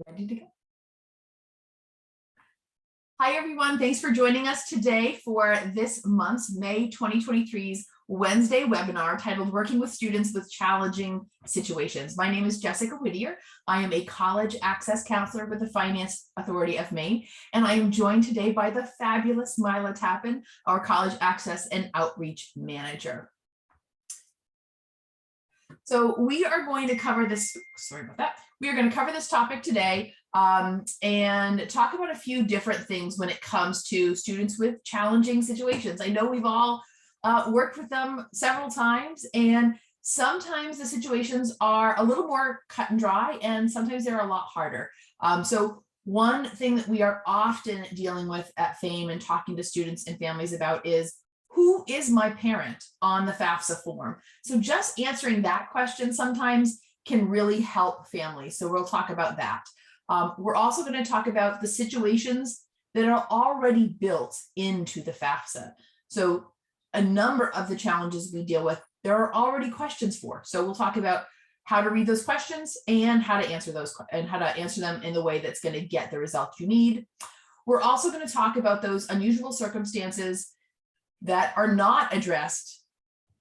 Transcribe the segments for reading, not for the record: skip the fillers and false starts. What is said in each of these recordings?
Ready to go. Hi, everyone. Thanks for joining us today for this month's May 2023's Wednesday webinar titled Working with Students with Challenging Situations. My name is Jessica Whittier. I am a college access counselor with the Finance Authority of Maine, and I am joined today by the fabulous Mila Tappan, our college access and outreach manager. So we are going to cover this, sorry about that. We are going to cover this topic today and talk about a few different things when it comes to students with challenging situations. I know we've all worked with them several times, and sometimes the situations are a little more cut and dry, and sometimes they're a lot harder. So one thing that we are often dealing with at FAME and talking to students and families about is, who is my parent on the FAFSA form? So just answering that question sometimes can really help families. So we'll talk about that. We're also going to talk about the situations that are already built into the FAFSA. So a number of the challenges we deal with, there are already questions for. So we'll talk about how to read those questions and how to answer those, and how to answer them in the way that's going to get the results you need. We're also going to talk about those unusual circumstances that are not addressed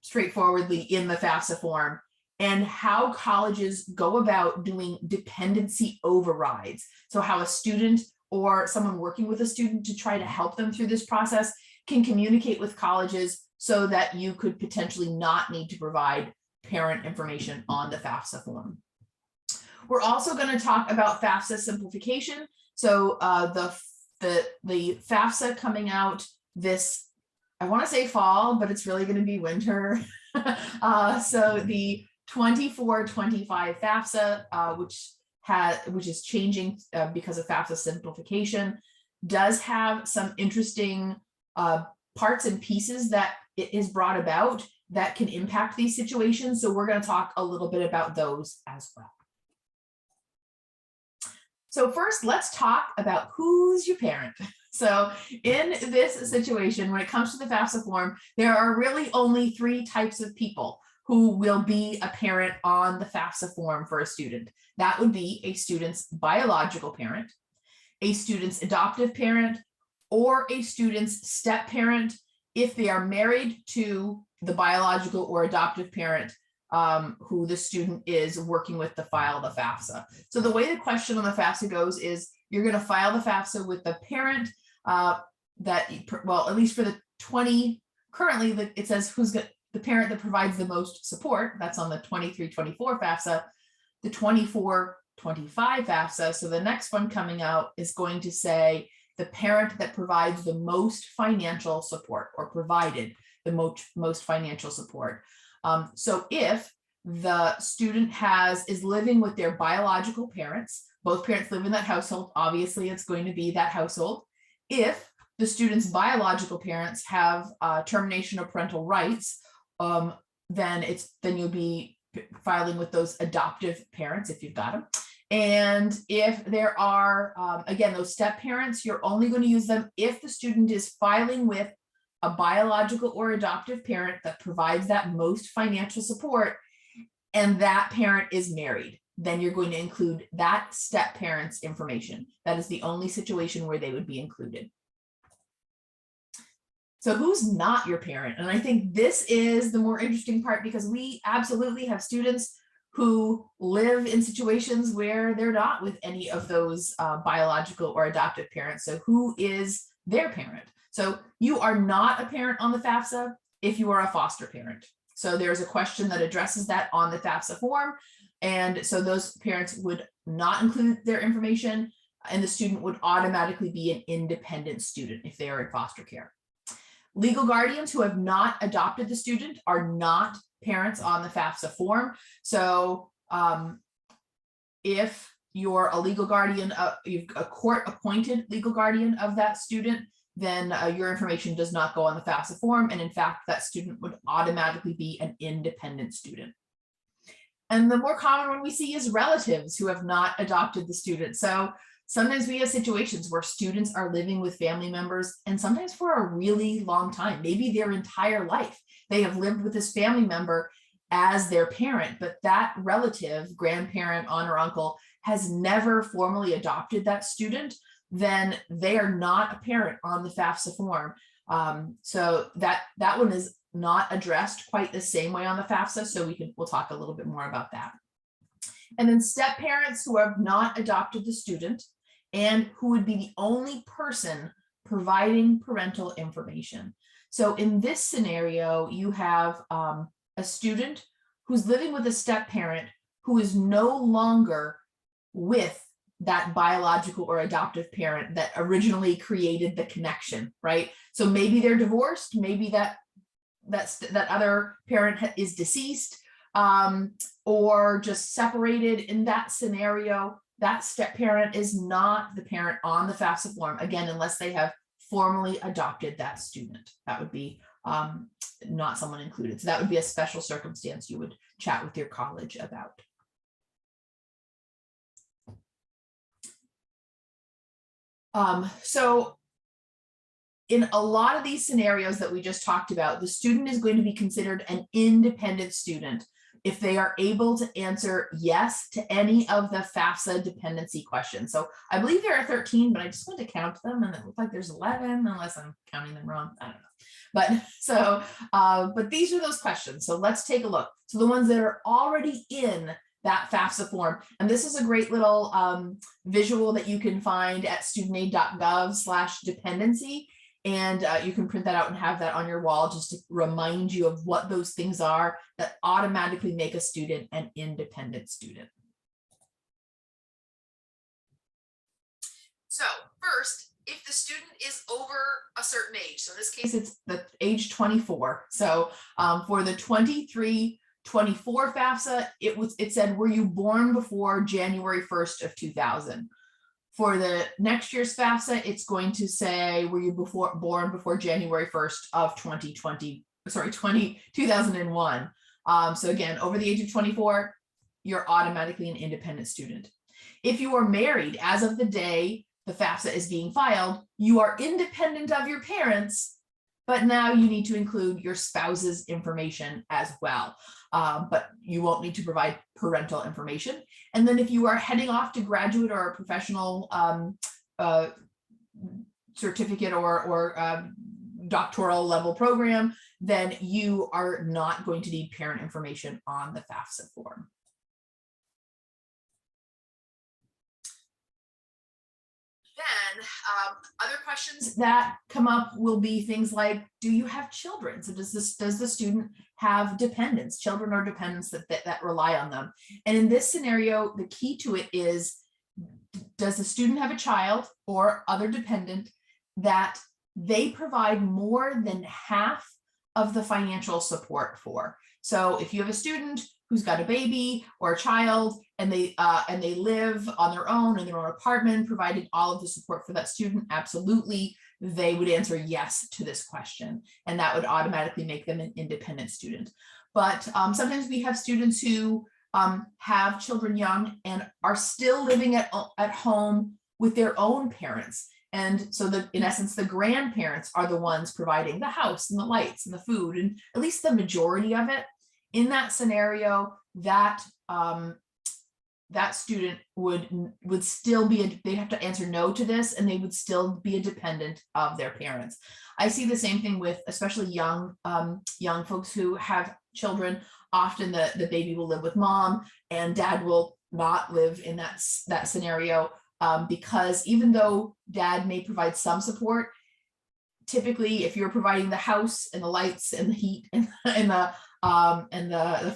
straightforwardly in the FAFSA form, and how colleges go about doing dependency overrides. So how a student or someone working with a student to try to help them through this process can communicate with colleges so that you could potentially not need to provide parent information on the FAFSA form. We're also going to talk about FAFSA simplification. So the FAFSA coming out this, I want to say fall, but it's really going to be winter. So the 24-25 FAFSA, which is changing because of FAFSA simplification, does have some interesting parts and pieces that it is brought about that can impact these situations. So we're going to talk a little bit about those as well. So first, let's talk about who's your parent. So in this situation, when it comes to the FAFSA form, there are really only three types of people who will be a parent on the FAFSA form for a student. That would be a student's biological parent, a student's adoptive parent, or a student's step parent if they are married to the biological or adoptive parent who the student is working with to file the FAFSA. So the way the question on the FAFSA goes is, you're going to file the FAFSA with the parent that, well, at least for the 20, currently it says who's got the parent that provides the most support. That's on the 23-24 FAFSA, the 24-25 FAFSA. So the next one coming out is going to say the parent that provides the most financial support, or provided the most financial support. So if the student is living with their biological parents, both parents live in that household, obviously it's going to be that household. If the student's biological parents have termination of parental rights, then you'll be filing with those adoptive parents if you've got them. And if there are, again, those step parents, you're only going to use them if the student is filing with a biological or adoptive parent that provides that most financial support, and that parent is married. Then you're going to include that step parent's information. That is the only situation where they would be included. So who's not your parent? And I think this is the more interesting part, because we absolutely have students who live in situations where they're not with any of those biological or adoptive parents. So who is their parent? So you are not a parent on the FAFSA if you are a foster parent. So there's a question that addresses that on the FAFSA form. And so those parents would not include their information, and the student would automatically be an independent student if they are in foster care. Legal guardians who have not adopted the student are not parents on the FAFSA form. So if you're a legal guardian, you've a court-appointed legal guardian of that student, then your information does not go on the FAFSA form. And in fact, that student would automatically be an independent student. And the more common one we see is relatives who have not adopted the student. So sometimes we have situations where students are living with family members, and sometimes for a really long time, maybe their entire life, they have lived with this family member, as their parent, but that relative, grandparent, aunt or uncle, has never formally adopted that student, then they are not a parent on the FAFSA form. So that one is not addressed quite the same way on the FAFSA. So we'll talk a little bit more about that. And then step parents who have not adopted the student and who would be the only person providing parental information. So in this scenario, you have a student who's living with a step parent who is no longer with that biological or adoptive parent that originally created the connection, right? So maybe they're divorced, maybe that other parent is deceased, or just separated. In that scenario, that step parent is not the parent on the FAFSA form, again, unless they have formally adopted that student. That would be not someone included. So that would be a special circumstance you would chat with your college about. So in a lot of these scenarios that we just talked about, the student is going to be considered an independent student if they are able to answer yes to any of the FAFSA dependency questions. So I believe there are 13, but I just went to count them and it looked like there's 11, unless I'm counting them wrong. I don't know. But so, but these are those questions. So let's take a look. So the ones that are already in that FAFSA form. And this is a great little visual that you can find at studentaid.gov/dependency. And you can print that out and have that on your wall just to remind you of what those things are that automatically make a student an independent student. So first, if the student is over a certain age, so in this case, it's the age 24. So for the 23-24 FAFSA, it said, were you born before January 1st of 2000? For the next year's FAFSA, it's going to say, were you born before January 1st of 2001? So again, over the age of 24, you're automatically an independent student. If you are married as of the day the FAFSA is being filed, you are independent of your parents, but now you need to include your spouse's information as well. But you won't need to provide parental information. And then if you are heading off to graduate or a professional certificate or doctoral level program, then you are not going to need parent information on the FAFSA form. Then other questions that come up will be things like, do you have children? So does the student have dependents, children or dependents that rely on them? And in this scenario, the key to it is, does the student have a child or other dependent that they provide more than half of the financial support for? So if you have a student who's got a baby or a child and they live on their own in their own apartment, providing all of the support for that student, absolutely, they would answer yes to this question. And that would automatically make them an independent student. But sometimes we have students who have children young and are still living at home with their own parents. And so in essence, the grandparents are the ones providing the house and the lights and the food, and at least the majority of it. In that scenario, that student would still be, they'd have to answer no to this, and they would still be a dependent of their parents. I see the same thing with especially young folks who have children. Often the baby will live with mom and dad will not live in that scenario, because even though dad may provide some support, typically if you're providing the house and the lights and the heat and the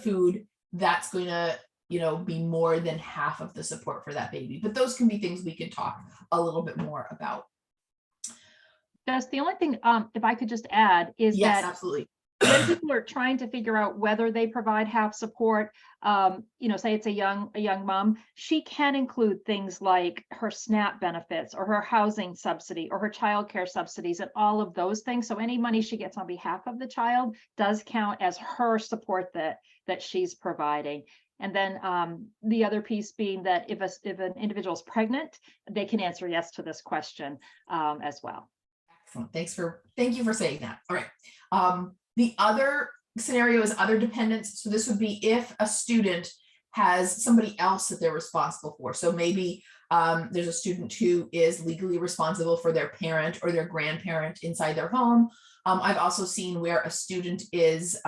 food, that's going to be more than half of the support for that baby. But those can be things we can talk a little bit more about. Jess, the only thing, if I could just add, is yes, that absolutely. When people are trying to figure out whether they provide half support, say it's a young mom, she can include things like her SNAP benefits or her housing subsidy or her childcare subsidies and all of those things. So any money she gets on behalf of the child does count as her support that she's providing. And then the other piece being that if an individual is pregnant, they can answer yes to this question as well. Excellent. Thank you for saying that. All right. The other scenario is other dependents. So this would be if a student has somebody else that they're responsible for. So maybe there's a student who is legally responsible for their parent or their grandparent inside their home. I've also seen where a student is,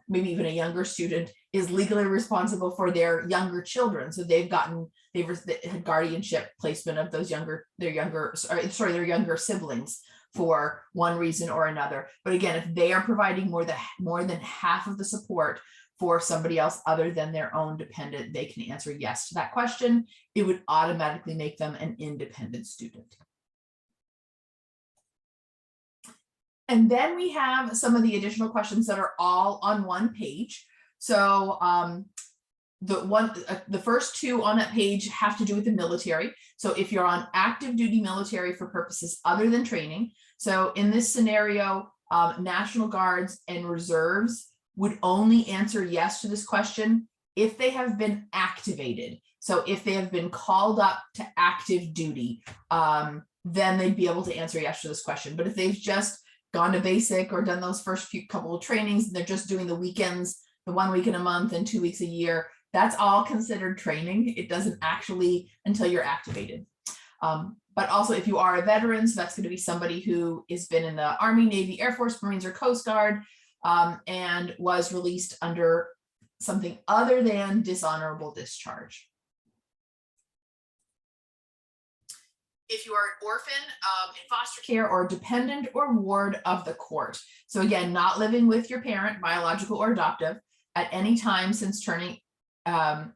maybe even a younger student, is legally responsible for their younger children. So they've had guardianship placement of those their younger siblings for one reason or another. But again, if they are providing more than half of the support for somebody else other than their own dependent, they can answer yes to that question. It would automatically make them an independent student. And then we have some of the additional questions that are all on one page. So the first two on that page have to do with the military. So if you're on active duty military for purposes other than training. So in this scenario, National Guards and reserves would only answer yes to this question if they have been activated. So if they have been called up to active duty, then they'd be able to answer yes to this question. But if they've just gone to basic or done those first couple of trainings, and they're just doing the weekends, the 1 week in a month and 2 weeks a year, that's all considered training. It doesn't actually until you're activated. But also if you are a veteran, so that's going to be somebody who has been in the Army, Navy, Air Force, Marines, or Coast Guard, and was released under something other than dishonorable discharge. If you are an orphan, in foster care, or dependent or ward of the court. So again, not living with your parent, biological or adoptive, at any time since turning age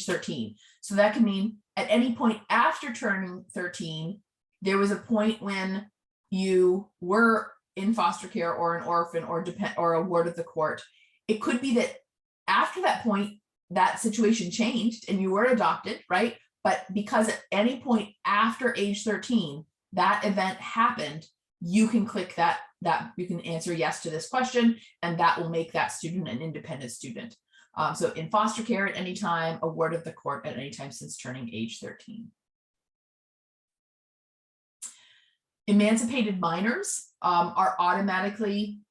13. So that can mean at any point after turning 13, there was a point when you were in foster care or an orphan or a ward of the court. It could be that after that point, that situation changed and you were adopted, right? But because at any point after age 13, that event happened, you can click that you can answer yes to this question, and that will make that student an independent student. So in foster care at any time, a ward of the court at any time since turning age 13. Emancipated minors are automatically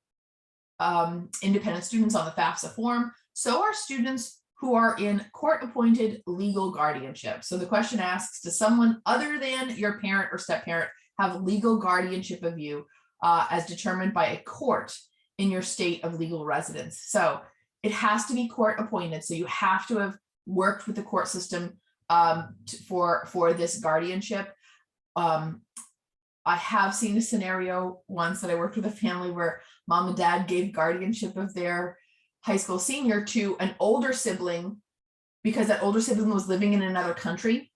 independent students on the FAFSA form. So are students who are in court-appointed legal guardianship. So the question asks, does someone other than your parent or step-parent have legal guardianship of you as determined by a court in your state of legal residence? So it has to be court-appointed. So you have to have worked with the court system for this guardianship. I have seen a scenario once that I worked with a family where mom and dad gave guardianship of their high school senior to an older sibling because that older sibling was living in another country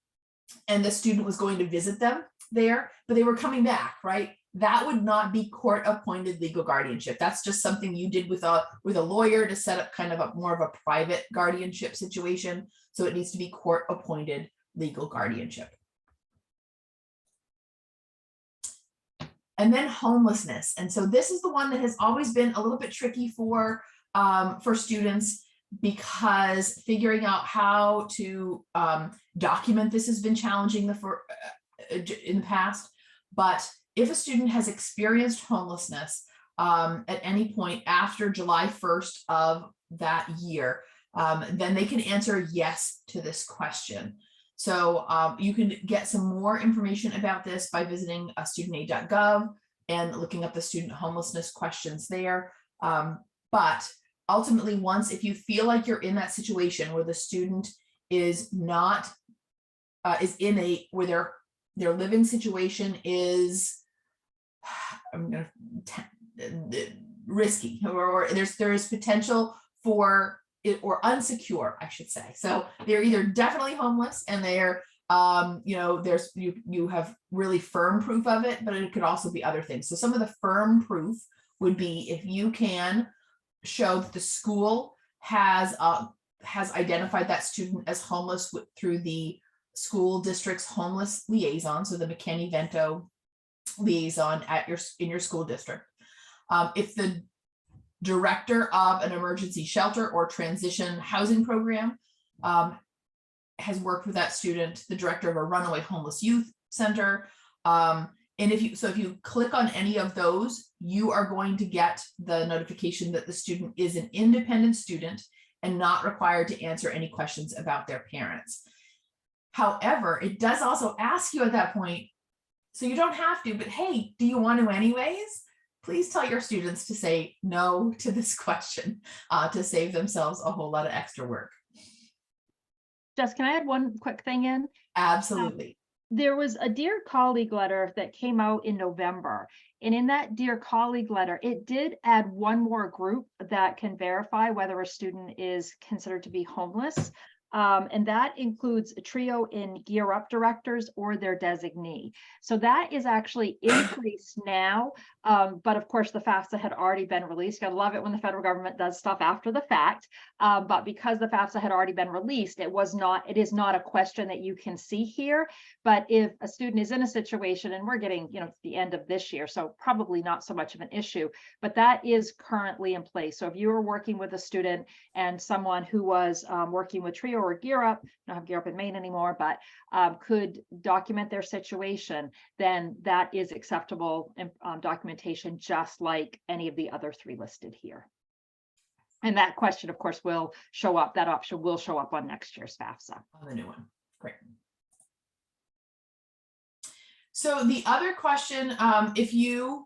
and the student was going to visit them there, but they were coming back, right? That would not be court-appointed legal guardianship. That's just something you did with a lawyer to set up kind of more of a private guardianship situation. So it needs to be court-appointed legal guardianship. And then homelessness. And so this is the one that has always been a little bit tricky for students, because figuring out how to document this has been challenging in the past. But if a student has experienced homelessness at any point after July 1st of that year, then they can answer yes to this question. So you can get some more information about this by visiting studentaid.gov and looking up the student homelessness questions there. But ultimately, if you feel like you're in that situation where the student is not, where their living situation is, risky, or there is potential for it, or unsecure, I should say. So they're either definitely homeless and they're, you have really firm proof of it, but it could also be other things. So some of the firm proof would be if you can show that the school has identified that student as homeless through the school district's homeless liaison, so the McKinney-Vento liaison in your school district. If the director of an emergency shelter or transition housing program has worked with that student, the director of a runaway homeless youth center, And if you click on any of those, you are going to get the notification that the student is an independent student and not required to answer any questions about their parents. However, it does also ask you at that point, so you don't have to, but hey, do you want to anyways? Please tell your students to say no to this question to save themselves a whole lot of extra work. Jess, can I add one quick thing in? Absolutely. There was a Dear Colleague letter that came out in November. And in that Dear Colleague letter, it did add one more group that can verify whether a student is considered to be homeless. And that includes a trio in Gear Up directors or their designee. So that is actually in place now. But of course, the FAFSA had already been released. I love it when the federal government does stuff after the fact. But because the FAFSA had already been released, it is not a question that you can see here. But if a student is in a situation, and we're getting, to the end of this year, so probably not so much of an issue, but that is currently in place. So if you are working with a student and someone who was working with TRIO or Gear Up, I don't have Gear Up in Maine anymore, but could document their situation, then that is acceptable documentation, just like any of the other three listed here. And that question, of course, will show up, that option will show up on next year's FAFSA. On the new one. Great. So the other question, if you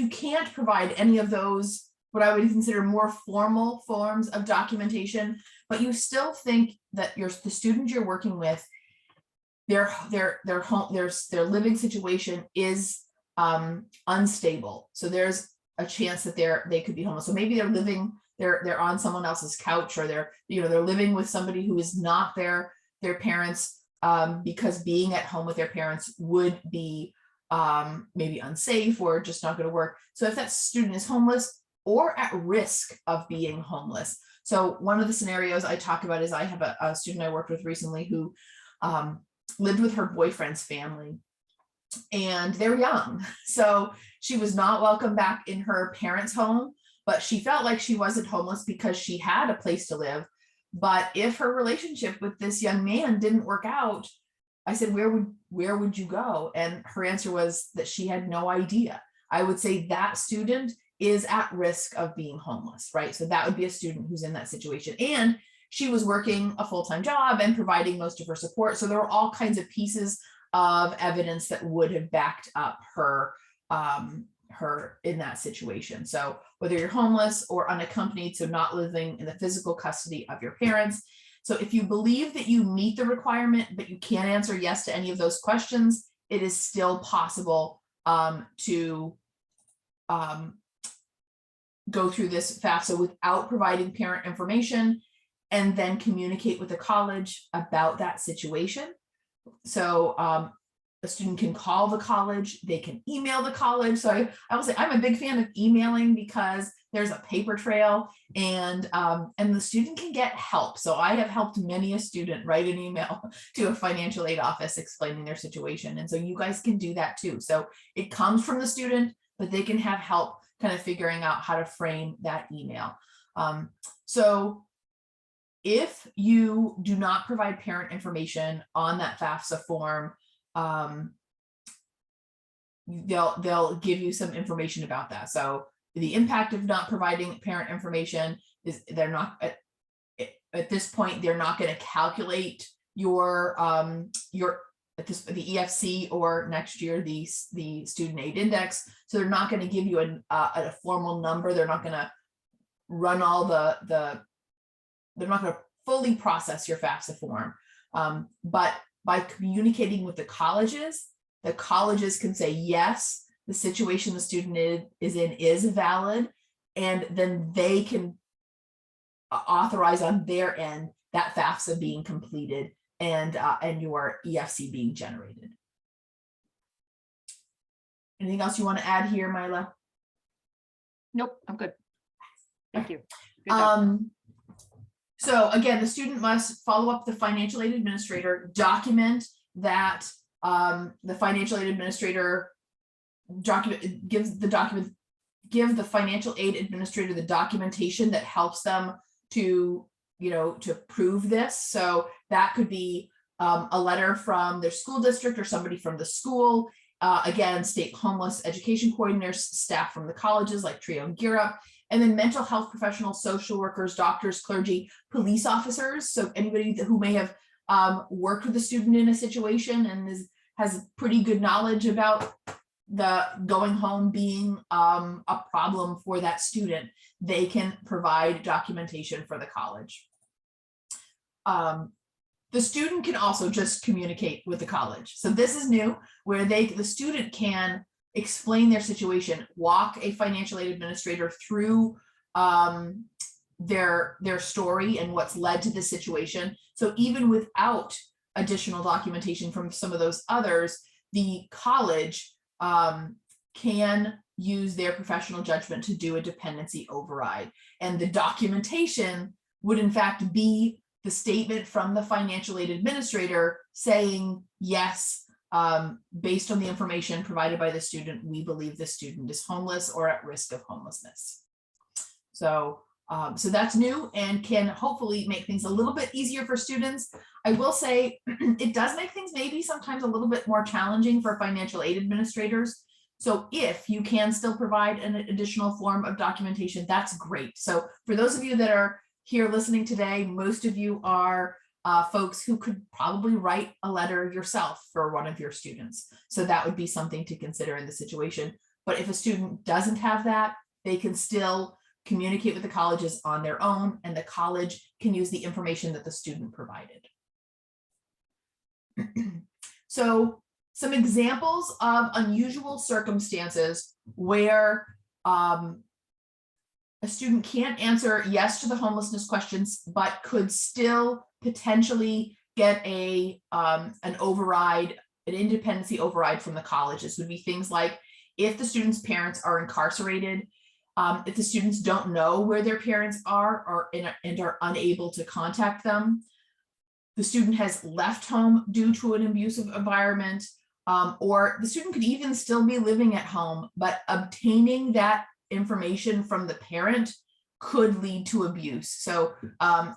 can't provide any of those, what I would consider more formal forms of documentation, but you still think that the student you're working with, their living situation is unstable. So there's a chance that they could be homeless. So maybe they're on someone else's couch, or they're living with somebody who is not their parents, because being at home with their parents would be maybe unsafe or just not going to work. So if that student is homeless or at risk of being homeless. So one of the scenarios I talk about is I have a student I worked with recently who lived with her boyfriend's family, and they're young. So she was not welcome back in her parents' home, but she felt like she wasn't homeless because she had a place to live. But if her relationship with this young man didn't work out, I said, where would you go? And her answer was that she had no idea. I would say that student is at risk of being homeless, right? So that would be a student who's in that situation. And she was working a full-time job and providing most of her support. So there were all kinds of pieces of evidence that would have backed up her in that situation. So whether you're homeless or unaccompanied, so not living in the physical custody of your parents. So if you believe that you meet the requirement, but you can't answer yes to any of those questions, it is still possible to go through this FAFSA without providing parent information, and then communicate with the college about that situation. So a student can call the college, they can email the college. So I will say I'm a big fan of emailing because there's a paper trail, and the student can get help. So I have helped many a student write an email to a financial aid office explaining their situation. And so you guys can do that too. So it comes from the student, but they can have help kind of figuring out how to frame that email. So if you do not provide parent information on that FAFSA form, they'll give you some information about that. So the impact of not providing parent information is they're not at this point, they're not going to calculate your the EFC or next year the student aid index. So they're not going to give you a formal number. They're not going to run all they're not going to fully process your FAFSA form. But by communicating with the colleges can say, yes, the situation the student is in is valid, and then they can authorize on their end that FAFSA being completed and your EFC being generated. Anything else you want to add here, Mila? Nope, I'm good. Thank you. Good job. So again, the student must follow up the financial aid administrator, document that the financial aid administrator give the financial aid administrator the documentation that helps them to prove this. So that could be a letter from their school district or somebody from the school. Again, state homeless education coordinators, staff from the colleges like TRIO and Gear Up, and then mental health professionals, social workers, doctors, clergy, police officers. So anybody who may have worked with a student in a situation and has pretty good knowledge about the going home being a problem for that student, they can provide documentation for the college. The student can also just communicate with the college. So this is new, where the student can explain their situation, walk a financial aid administrator through their story and what's led to this situation. So even without additional documentation from some of those others, the college can use their professional judgment to do a dependency override. And the documentation would in fact be the statement from the financial aid administrator saying, yes, based on the information provided by the student, we believe the student is homeless or at risk of homelessness. So that's new and can hopefully make things a little bit easier for students. I will say it does make things maybe sometimes a little bit more challenging for financial aid administrators. So if you can still provide an additional form of documentation, that's great. So for those of you that are here listening today, most of you are folks who could probably write a letter yourself for one of your students. So that would be something to consider in the situation. But if a student doesn't have that, they can still communicate with the colleges on their own, and the college can use the information that the student provided. So some examples of unusual circumstances where a student can't answer yes to the homelessness questions, but could still potentially get an override, an independency override from the colleges would be things like if the student's parents are incarcerated, if the students don't know where their parents are and are unable to contact them, the student has left home due to an abusive environment, or the student could even still be living at home, but obtaining that information from the parent could lead to abuse. So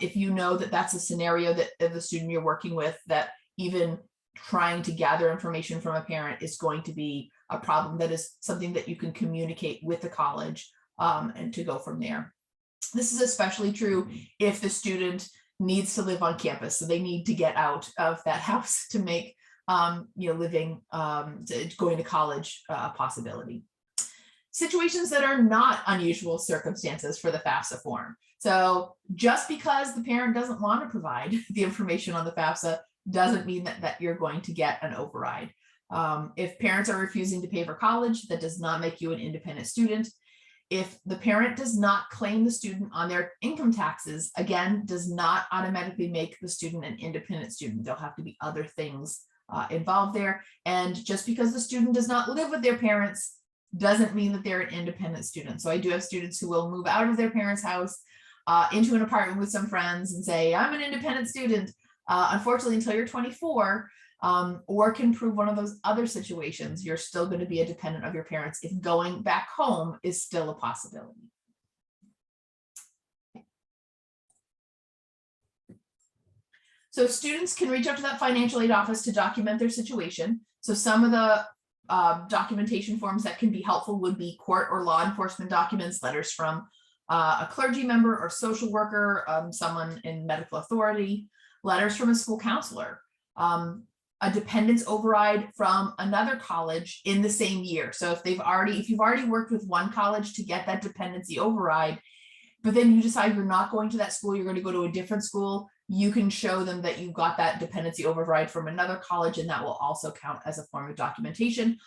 if you know that that's a scenario that the student you're working with, that even trying to gather information from a parent is going to be a problem, that is something that you can communicate with the college and to go from there. This is especially true if the student needs to live on campus, so they need to get out of that house to make living, going to college a possibility. Situations that are not unusual circumstances for the FAFSA form. So just because the parent doesn't want to provide the information on the FAFSA doesn't mean that you're going to get an override. If parents are refusing to pay for college, that does not make you an independent student. If the parent does not claim the student on their income taxes, again, does not automatically make the student an independent student. There'll have to be other things involved there. And just because the student does not live with their parents doesn't mean that they're an independent student. So I do have students who will move out of their parents' house into an apartment with some friends and say, I'm an independent student, unfortunately, until you're 24, or can prove one of those other situations, you're still going to be a dependent of your parents if going back home is still a possibility. So students can reach out to that financial aid office to document their situation. So some of the documentation forms that can be helpful would be court or law enforcement documents, letters from a clergy member or social worker, someone in medical authority, letters from a school counselor, a dependence override from another college in the same year. So if you've already worked with one college to get that dependency override, but then you decide you're not going to that school, you're going to go to a different school, you can show them that you got that dependency override from another college, and that will also count as a form of documentation.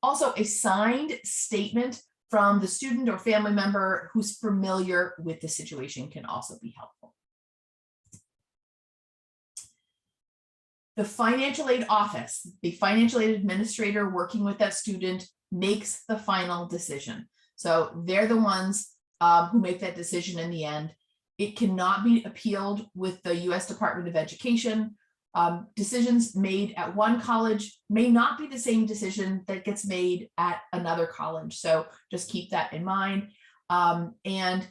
Also, a signed statement from the student or family member who's familiar with the situation can also be helpful. The financial aid office, the financial aid administrator working with that student, makes the final decision. So they're the ones who make that decision in the end. It cannot be appealed with the U.S. Department of Education. Decisions made at one college may not be the same decision that gets made at another college. So just keep that in mind. And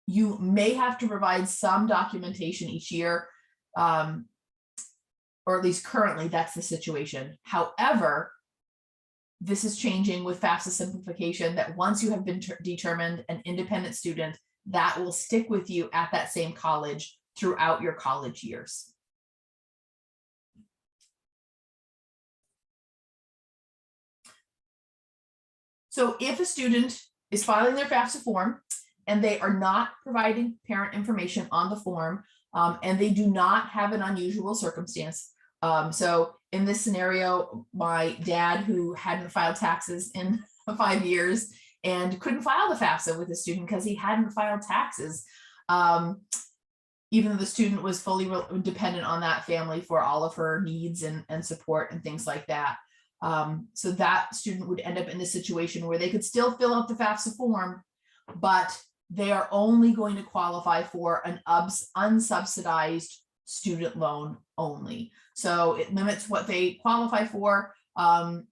you may have to provide some documentation each year, or at least currently that's the situation. However, this is changing with FAFSA simplification, that once you have been determined an independent student, that will stick with you at that same college throughout your college years. So if a student is filing their FAFSA form and they are not providing parent information on the form, and they do not have an unusual circumstance. So in this scenario, my dad, who hadn't filed taxes in 5 years and couldn't file the FAFSA with the student because he hadn't filed taxes, even though the student was fully dependent on that family for all of her needs and support and things like that. So that student would end up in a situation where they could still fill out the FAFSA form, but they are only going to qualify for an unsubsidized student loan only. So it limits what they qualify for. And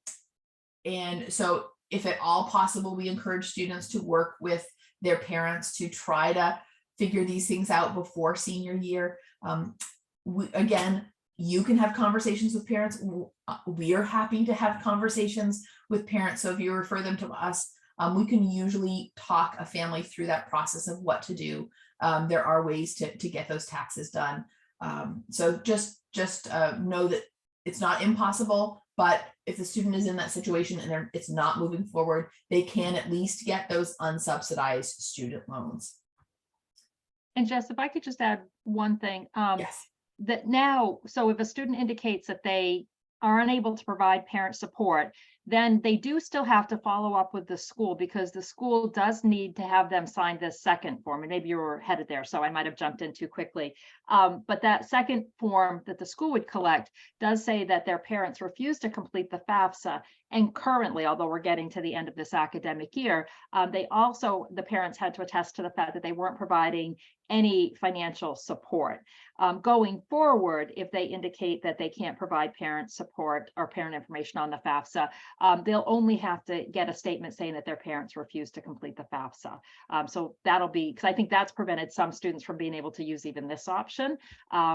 so if at all possible, we encourage students to work with their parents to try to figure these things out before senior year. Again, you can have conversations with parents. We are happy to have conversations with parents. So if you refer them to us, we can usually talk a family through that process of what to do. There are ways to get those taxes done. So just know that it's not impossible, but if the student is in that situation and it's not moving forward, they can at least get those unsubsidized student loans. And Jess, if I could just add one thing. Yes. That now, so if a student indicates that they are unable to provide parent support, then they do still have to follow up with the school, because the school does need to have them sign this second form. And maybe you were headed there, so I might have jumped in too quickly. But that second form that the school would collect does say that their parents refused to complete the FAFSA. And currently, although we're getting to the end of this academic year, the parents had to attest to the fact that they weren't providing any financial support. Going forward, if they indicate that they can't provide parent support or parent information on the FAFSA, they'll only have to get a statement saying that their parents refused to complete the FAFSA. So that'll be, because I think that's prevented some students from being able to use even this option,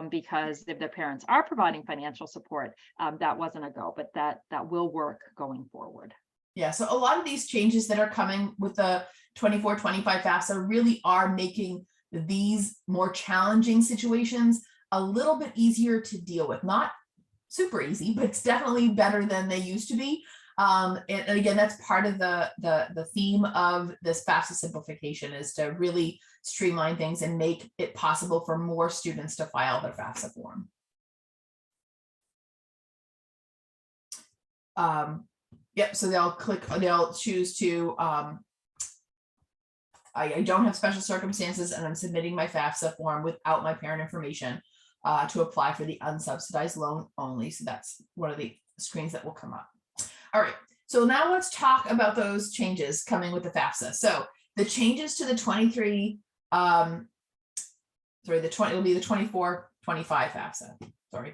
because if their parents are providing financial support, that wasn't a go, but that will work going forward. Yeah, so a lot of these changes that are coming with the 24-25 FAFSA really are making these more challenging situations a little bit easier to deal with. Not super easy, but it's definitely better than they used to be. And again, that's part of the theme of this FAFSA simplification, is to really streamline things and make it possible for more students to file their FAFSA form. Yep, so they'll choose to, I don't have special circumstances and I'm submitting my FAFSA form without my parent information to apply for the unsubsidized loan only. So that's one of the screens that will come up. All right, so now let's talk about those changes coming with the FAFSA. So the changes to the 23, it'll be the 24-25 FAFSA, sorry.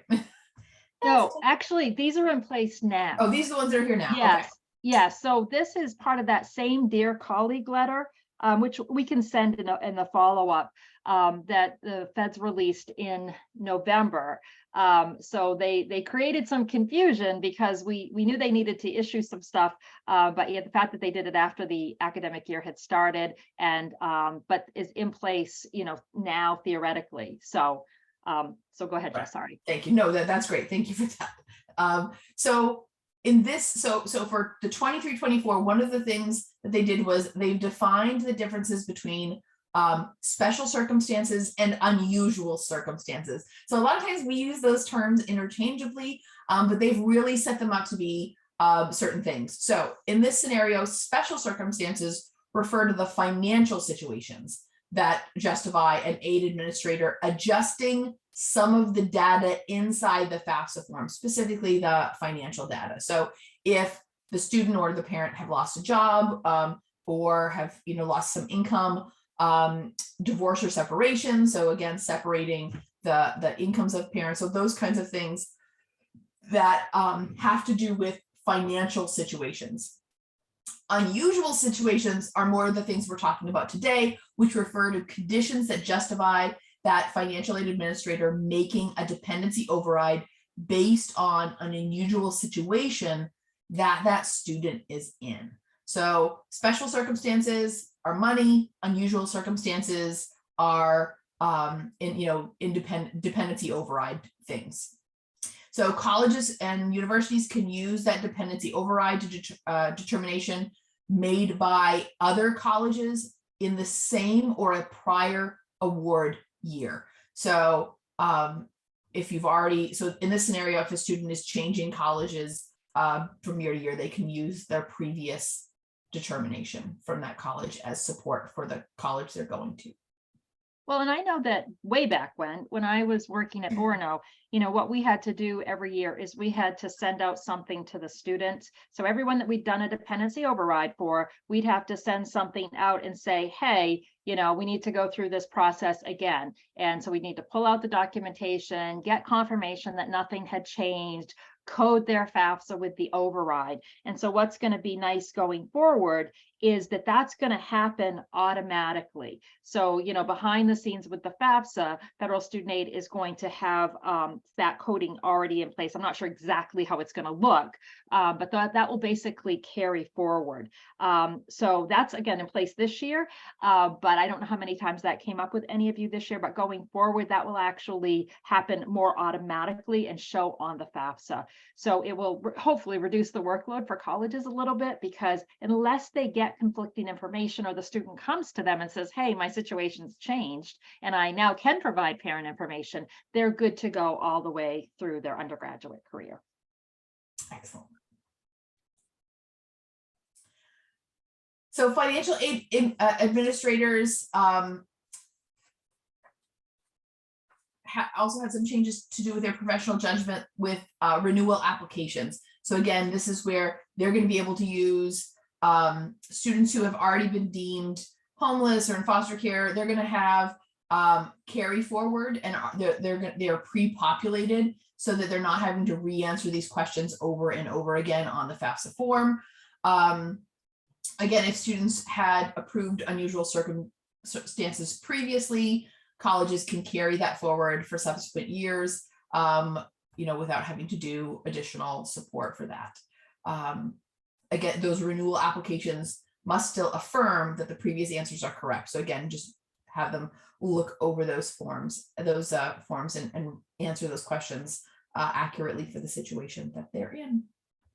No, actually, these are in place now. Oh, these are the ones that are here now. Yes. Okay. Yes. So this is part of that same Dear Colleague letter, which we can send in the follow-up that the feds released in November. So they created some confusion because we knew they needed to issue some stuff, but the fact that they did it after the academic year had started and but is in place, now theoretically. So go ahead, Jess, sorry. Thank you. No, that's great. Thank you for that. So in this, so for the 23-24, one of the things that they did was they defined the differences between special circumstances and unusual circumstances. So a lot of times we use those terms interchangeably, but they've really set them up to be certain things. So in this scenario, special circumstances refer to the financial situations that justify an aid administrator adjusting some of the data inside the FAFSA form, specifically the financial data. So if the student or the parent have lost a job or have lost some income, divorce or separation. So again, separating the incomes of parents. So those kinds of things that have to do with financial situations. Unusual situations are more of the things we're talking about today, which refer to conditions that justify that financial aid administrator making a dependency override based on an unusual situation that student is in. So special circumstances are money, unusual circumstances are dependency override things. So colleges and universities can use that dependency override determination made by other colleges in the same or a prior award year. So if you've already, so in this scenario, if a student is changing colleges from year to year, they can use their previous determination from that college as support for the college they're going to. Well, and I know that way back when I was working at Orono, what we had to do every year is we had to send out something to the students. So everyone that we'd done a dependency override for, we'd have to send something out and say, hey, we need to go through this process again. And so we need to pull out the documentation, get confirmation that nothing had changed, code their FAFSA with the override. And so what's going to be nice going forward is that that's going to happen automatically. So, behind the scenes with the FAFSA, Federal Student Aid is going to have that coding already in place. I'm not sure exactly how it's going to look, but that will basically carry forward. So that's, again, in place this year, but I don't know how many times that came up with any of you this year, but going forward, that will actually happen more automatically and show on the FAFSA. So it will hopefully reduce the workload for colleges a little bit, because unless they get conflicting information or the student comes to them and says, hey, my situation's changed and I now can provide parent information, they're good to go all the way through their undergraduate career. Excellent. So financial aid administrators also had some changes to do with their professional judgment with renewal applications. So again, this is where they're going to be able to use students who have already been deemed homeless or in foster care. They're going to have carry forward, and they're pre-populated so that they're not having to re-answer these questions over and over again on the FAFSA form. Again, if students had approved unusual circumstances previously, colleges can carry that forward for subsequent years, without having to do additional support for that. Again, those renewal applications must still affirm that the previous answers are correct. So again, just have them look over those forms, and answer those questions accurately for the situation that they're in.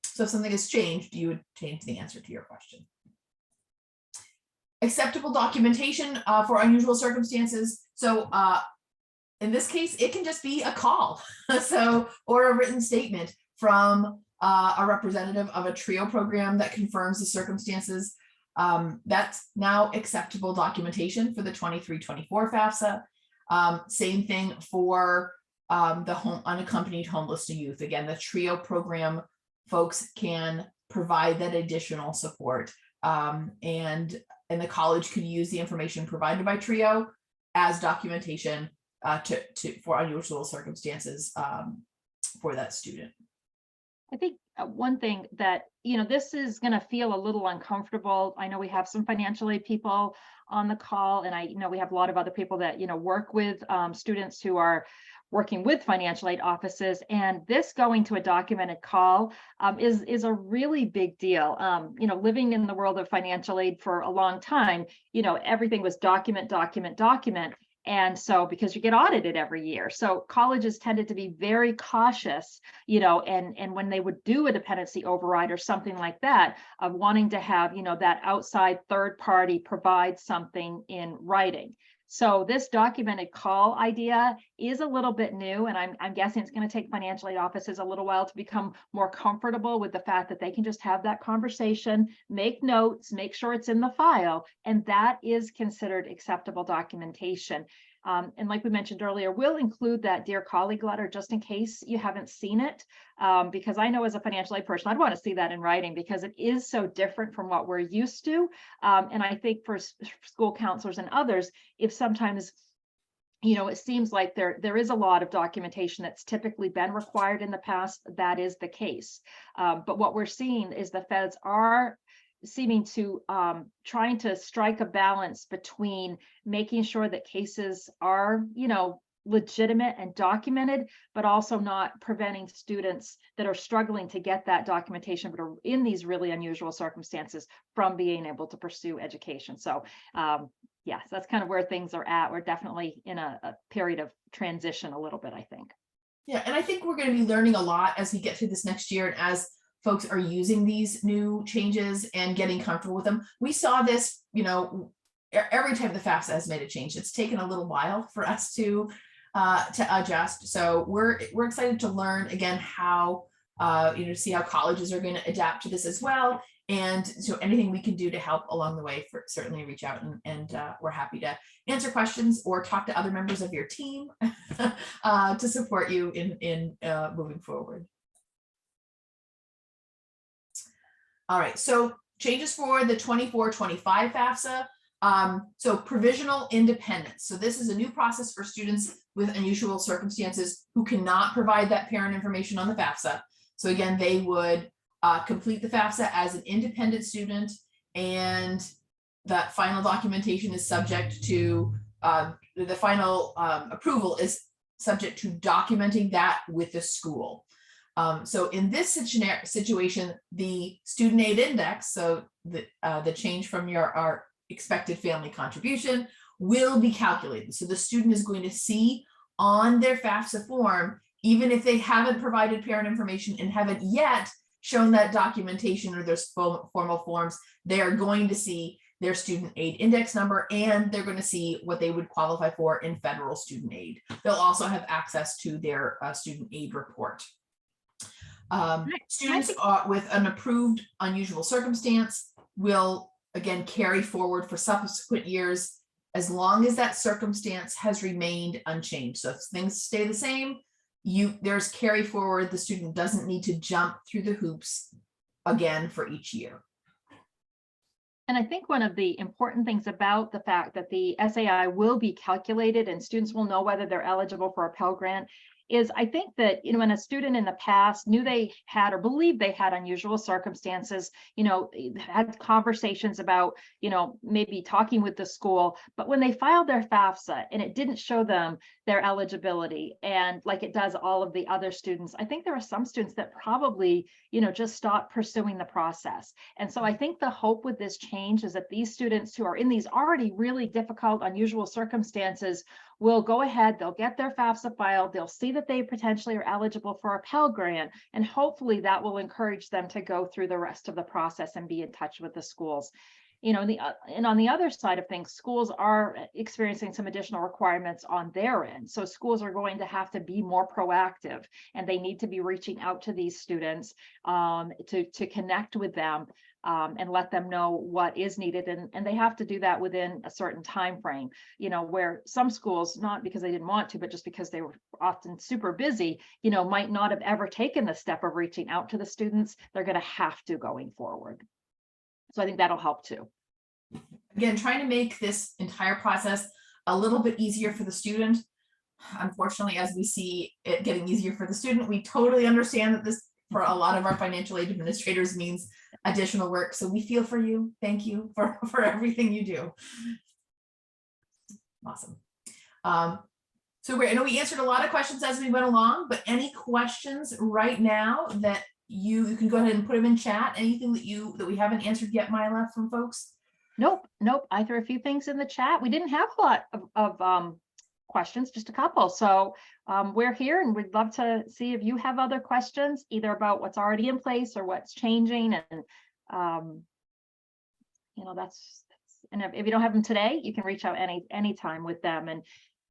So if something has changed, you would change the answer to your question. Acceptable documentation for unusual circumstances. So in this case, it can just be a call, or a written statement from a representative of a TRIO program that confirms the circumstances. That's now acceptable documentation for the 23-24 FAFSA. Same thing for the unaccompanied homeless youth. Again, the TRIO program folks can provide that additional support, and the college can use the information provided by TRIO as documentation for unusual circumstances for that student. I think one thing that, this is going to feel a little uncomfortable. I know we have some financial aid people on the call, and I know we have a lot of other people that, work with students who are working with financial aid offices, and this going to a documented call is a really big deal. Living in the world of financial aid for a long time, everything was document. And so, because you get audited every year, so colleges tended to be very cautious, and when they would do a dependency override or something like that, of wanting to have, that outside third party provide something in writing. So this documented call idea is a little bit new, and I'm guessing it's going to take financial aid offices a little while to become more comfortable with the fact that they can just have that conversation, make notes, make sure it's in the file, and that is considered acceptable documentation. And like we mentioned earlier, we'll include that Dear Colleague letter just in case you haven't seen it, because I know as a financial aid person, I'd want to see that in writing because it is so different from what we're used to. And I think for school counselors and others, if sometimes it seems like there is a lot of documentation that's typically been required in the past, that is the case. But what we're seeing is the feds are seeming to trying to strike a balance between making sure that cases are, legitimate and documented, but also not preventing students that are struggling to get that documentation, but are in these really unusual circumstances from being able to pursue education. So yes, that's kind of where things are at. We're definitely in a period of transition a little bit, I think. Yeah, and I think we're going to be learning a lot as we get through this next year and as folks are using these new changes and getting comfortable with them. We saw this, every time the FAFSA has made a change, it's taken a little while for us to adjust. So we're excited to learn again how see how colleges are going to adapt to this as well. And so anything we can do to help along the way, certainly reach out, and we're happy to answer questions or talk to other members of your team to support you in moving forward. All right, so changes for the 24-25 FAFSA. So provisional independence. So this is a new process for students with unusual circumstances who cannot provide that parent information on the FAFSA. So again, they would complete the FAFSA as an independent student, and that final documentation is subject to, the final approval is subject to documenting that with the school. So in this situation, the student aid index, so the change from our expected family contribution, will be calculated. So the student is going to see on their FAFSA form, even if they haven't provided parent information and haven't yet shown that documentation or those formal forms, they are going to see their student aid index number, and they're going to see what they would qualify for in federal student aid. They'll also have access to their student aid report. Students with an approved unusual circumstance will again carry forward for subsequent years as long as that circumstance has remained unchanged. So if things stay the same, there's carry forward. The student doesn't need to jump through the hoops again for each year. And I think one of the important things about the fact that the SAI will be calculated and students will know whether they're eligible for a Pell Grant is, I think that, when a student in the past knew they had or believed they had unusual circumstances, had conversations about, maybe talking with the school, but when they filed their FAFSA and it didn't show them their eligibility, and like it does all of the other students, I think there are some students that probably, just stopped pursuing the process. And so I think the hope with this change is that these students who are in these already really difficult, unusual circumstances will go ahead, they'll get their FAFSA filed, they'll see that they potentially are eligible for a Pell Grant, and hopefully that will encourage them to go through the rest of the process and be in touch with the schools. And on the other side of things, schools are experiencing some additional requirements on their end. So schools are going to have to be more proactive, and they need to be reaching out to these students to connect with them and let them know what is needed. And they have to do that within a certain time frame, where some schools, not because they didn't want to, but just because they were often super busy, might not have ever taken the step of reaching out to the students. They're going to have to going forward. So I think that'll help too. Again, trying to make this entire process a little bit easier for the student. Unfortunately, as we see it getting easier for the student, we totally understand that this, for a lot of our financial aid administrators, means additional work. So we feel for you. Thank you for everything you do. Awesome. So I know we answered a lot of questions as we went along, but any questions right now that you can go ahead and put them in chat. Anything that we haven't answered yet, Mila, from folks? Nope. I threw a few things in the chat. We didn't have a lot of questions, just a couple. So we're here, and we'd love to see if you have other questions, either about what's already in place or what's changing. And and if you don't have them today, you can reach out anytime with them.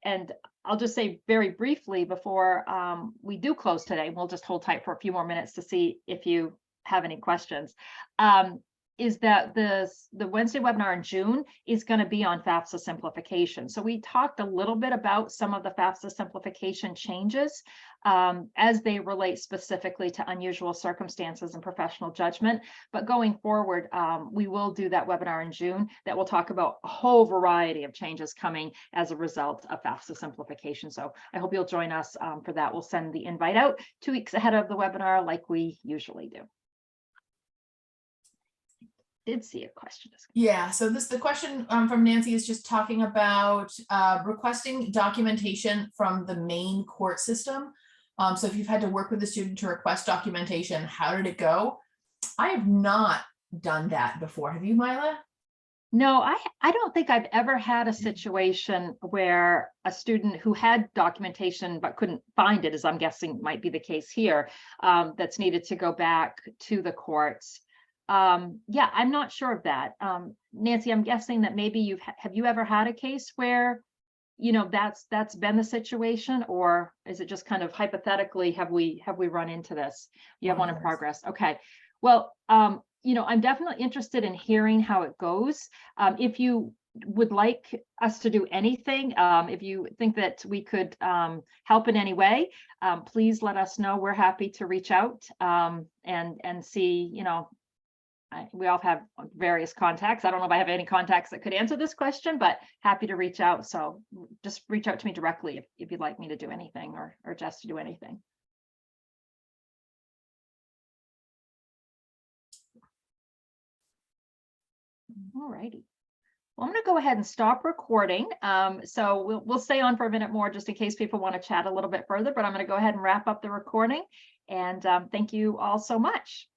And I'll just say very briefly before we do close today, we'll just hold tight for a few more minutes to see if you have any questions, is that the Wednesday webinar in June is going to be on FAFSA simplification. So we talked a little bit about some of the FAFSA simplification changes as they relate specifically to unusual circumstances and professional judgment. But going forward, we will do that webinar in June that will talk about a whole variety of changes coming as a result of FAFSA simplification. So I hope you'll join us for that. We'll send the invite out 2 weeks ahead of the webinar like we usually do. did see a question. Yeah, so the question from Nancy is just talking about requesting documentation from the main court system. So if you've had to work with a student to request documentation, how did it go? I have not done that before. Have you, Mila? No, I don't think I've ever had a situation where a student who had documentation but couldn't find it, as I'm guessing might be the case here, that's needed to go back to the courts. Yeah, I'm not sure of that. Nancy, I'm guessing that maybe have you ever had a case where, that's been the situation, or is it just kind of hypothetically, have we run into this? You have one in progress. Okay. Well, I'm definitely interested in hearing how it goes. If you would like us to do anything, if you think that we could help in any way, please let us know. We're happy to reach out and see, we all have various contacts. I don't know if I have any contacts that could answer this question, but happy to reach out. So just reach out to me directly if you'd like me to do anything or Jess to do anything. All righty. Well, I'm going to go ahead and stop recording. So we'll stay on for a minute more just in case people want to chat a little bit further, but I'm going to go ahead and wrap up the recording. And thank you all so much.